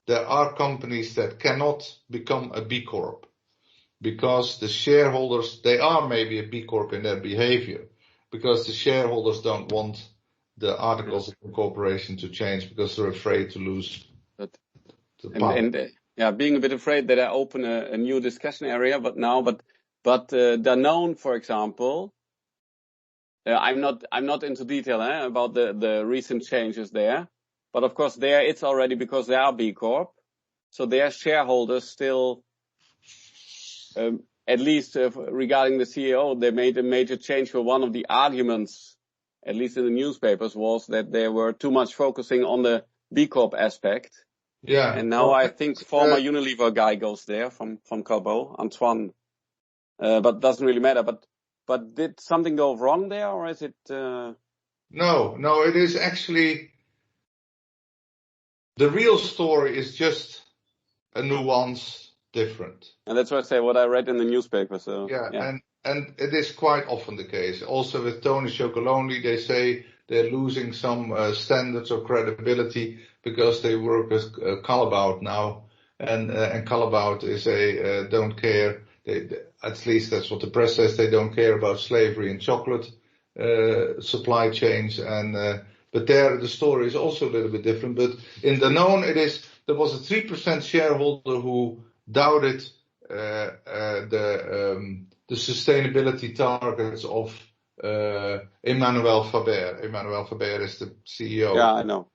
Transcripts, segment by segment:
there are companies that cannot become a B Corp because the shareholders, they are maybe a B Corp in their behavior, because the shareholders don't want the articles of incorporation to change because they're afraid to lose the power. Being a bit afraid that I open a new discussion area, but Danone, for example, I'm not into detail about the recent changes there, but of course there it's already because they are B Corp, so their shareholders still, at least regarding the CEO, they made a major change. For one of the arguments, at least in the newspapers, was that they were too much focusing on the B Corp aspect. Yeah. And now I think former Unilever guy goes there from Calbo, Antoine, but doesn't really matter. But did something go wrong there, or is it? No, it is actually, the real story is just a nuance different. And that's what I say, what I read in the newspaper. So yeah. And it is quite often the case. Also with Tony Chocolonely, they say they're losing some standards of credibility because they work with Callebaut now, and Callebaut is don't care. At least that's what the press says. They don't care about slavery and chocolate supply chains, but there the story is also a little bit different. But in Danone, there was a 3% shareholder who doubted the sustainability targets of Emmanuel Faber. Emmanuel Faber is the CEO. Yeah, I know.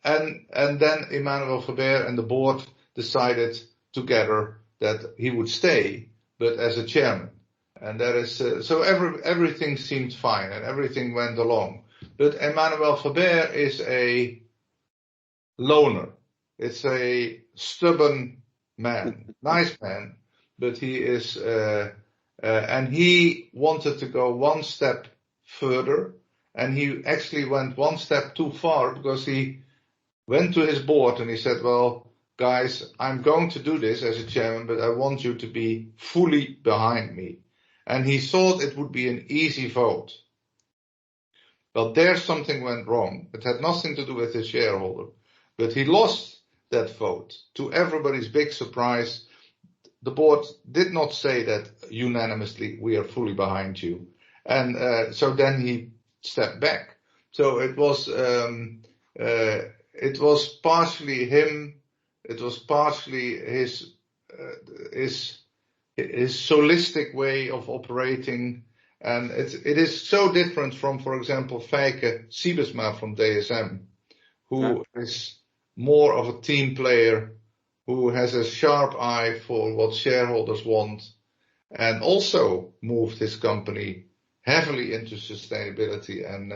And then Emmanuel Faber and the board decided together that he would stay, but as a chairman. And that is so everything seemed fine and everything went along. But Emmanuel Faber is a loner. It's a stubborn man, nice man, but he is, and he wanted to go one step further, and he actually went one step too far, because he went to his board and he said, well, guys, I'm going to do this as a chairman, but I want you to be fully behind me. And he thought it would be an easy vote. Well, there something went wrong. It had nothing to do with his shareholder, but he lost that vote. To everybody's big surprise, the board did not say that unanimously, we are fully behind you. And so then he stepped back. So it was partially him. It was partially his holistic way of operating. And it is so different from, for example, Feike Siebersma from DSM, who is more of a team player, who has a sharp eye for what shareholders want, and also moved his company heavily into sustainability, and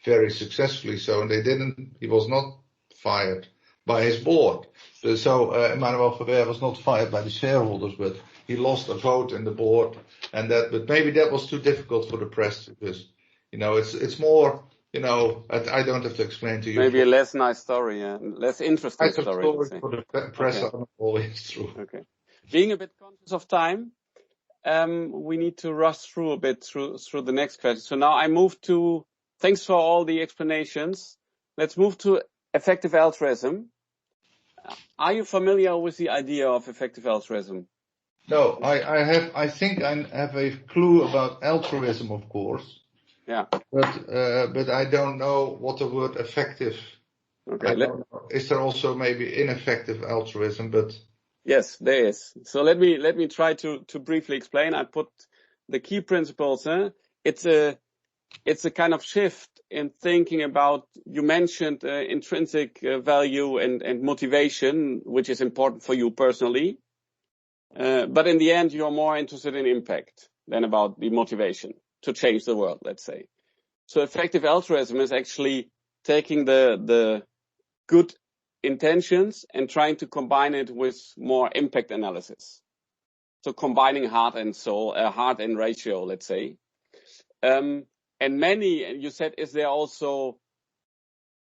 very successfully so. And he was not fired by his board. So Emmanuel Faber was not fired by the shareholders, but he lost a vote in the board. But maybe that was too difficult for the press, because, it's more, I don't have to explain to you. Maybe a less nice story, less interesting story. For the press are not always true. Okay. Being a bit conscious of time, we need to rush through a bit through the next question. So now I move to, thanks for all the explanations. Let's move to effective altruism. Are you familiar with the idea of effective altruism? No, I think I have a clue about altruism, of course. Yeah. But I don't know what the word effective. Okay. Is there also maybe ineffective altruism? But yes, there is. So let me try to briefly explain. I put the key principles. It's a kind of shift in thinking about. You mentioned intrinsic value and motivation, which is important for you personally. But in the end, you're more interested in impact than about the motivation to change the world, let's say. So effective altruism is actually taking the good intentions and trying to combine it with more impact analysis. So combining heart and soul, heart and ratio, let's say. And you said, is there also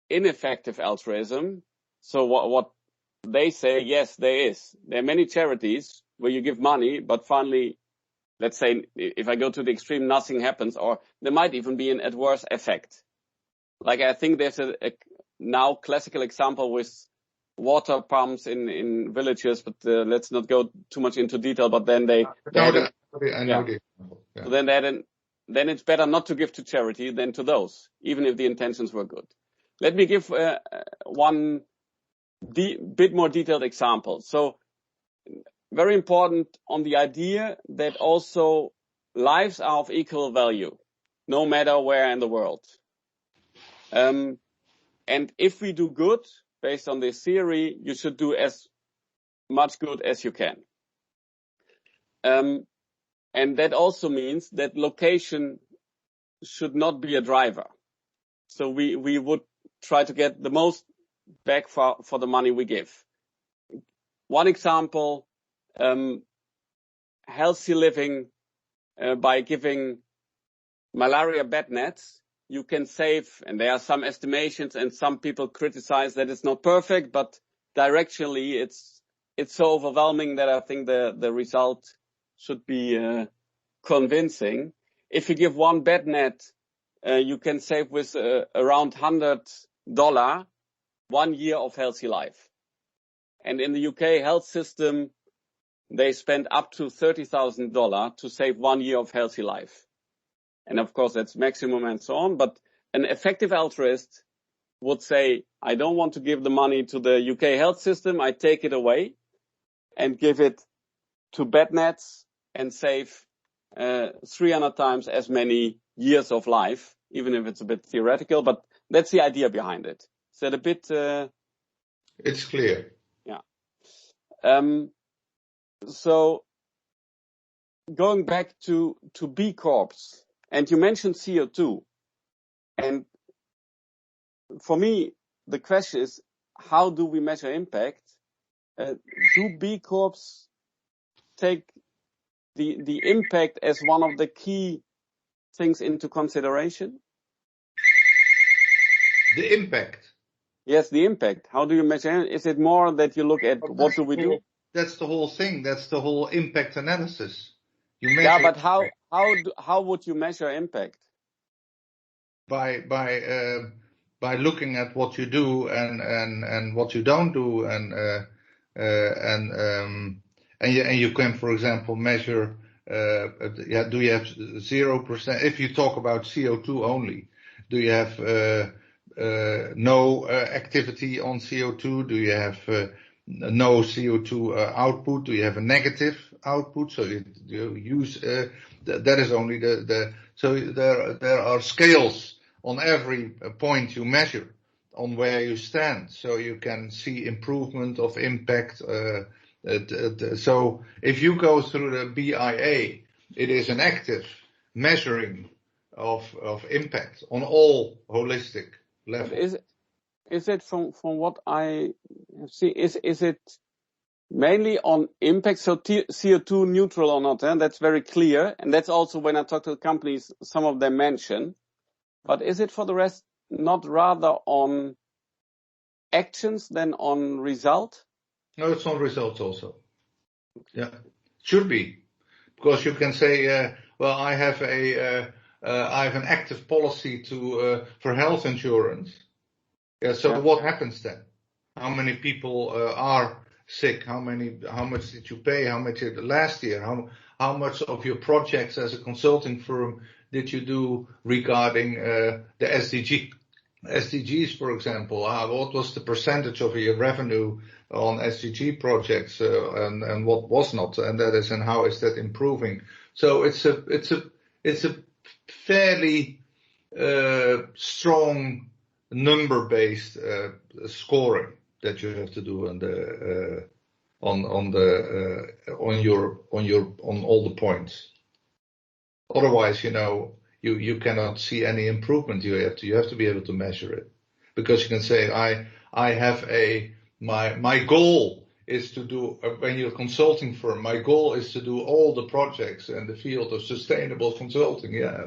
ineffective altruism? So what they say, yes, there is. There are many charities where you give money, but finally, let's say, if I go to the extreme, nothing happens, or there might even be an adverse effect. Like I think there's a now classical example with water pumps in villages, but let's not go too much into detail. But then I know the example. Yeah. So then it's better not to give to charity than to those, even if the intentions were good. Let me give one bit more detailed example. So very important on the idea that also lives are of equal value, no matter where in the world. And if we do good, based on this theory, you should do as much good as you can. And that also means that location should not be a driver. So we would try to get the most back for the money we give. One example, healthy living, by giving malaria bed nets, you can save, and there are some estimations and some people criticize that it's not perfect, but directionally it's so overwhelming that I think the result should be convincing. If you give one bed net, you can save with around $100 1 year of healthy life. And in the UK health system, they spend up to $30,000 to save 1 year of healthy life. And of course, that's maximum and so on. But an effective altruist would say, I don't want to give the money to the UK health system. I take it away and give it to bed nets and save 300 times as many years of life, even if it's a bit theoretical. But that's the idea behind it. Is that a bit... It's clear. Yeah. So going back to B Corps, and you mentioned CO2. And for me, the question is, how do we measure impact? Do B Corps take the impact as one of the key things into consideration? The impact? Yes, the impact. How do you measure? Is it more that you look at what do we do? That's the whole thing. That's the whole impact analysis. Yeah, but how would you measure impact? By looking at what you do and what you don't do, and you can, for example, measure. Do you have 0%? If you talk about CO2 only, do you have no activity on CO2? Do you have no CO2 output? Do you have a negative output? So you use that is only so there are scales on every point you measure on where you stand, so you can see improvement of impact. So if you go through the BIA, it is an active measuring of impact on all holistic levels. Is it from what I see? Is it mainly on impact? So CO2 neutral or not? That's very clear, and that's also when I talk to companies, some of them mention. But is it for the rest not rather on actions than on result? No, it's on results also. Yeah, should be, because you can say, well, I have an active policy for health insurance. Yeah. So what happens then? How many people are sick? How much did you pay? How much last year? How much of your projects as a consulting firm did you do regarding the SDGs, for example? What was the percentage of your revenue on SDG projects, and what was not? And that is, and how is that improving? So it's a fairly strong number-based scoring that you have to do on all the points. Otherwise, you cannot see any improvement. You have to be able to measure it, because you can say, I have my goal is to do, when you're a consulting firm, my goal is to do all the projects in the field of sustainable consulting. Yeah,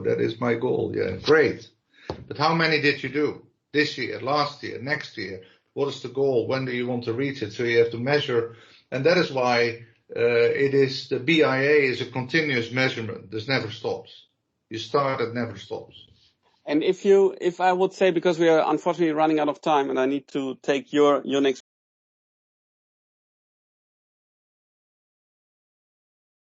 that is my goal. Yeah, great. But how many did you do this year, last year, next year? What is the goal? When do you want to reach it? So you have to measure, and that is why the BIA is a continuous measurement. This never stops. You start, it never stops. And if I would say, because we are unfortunately running out of time, and I need to take your next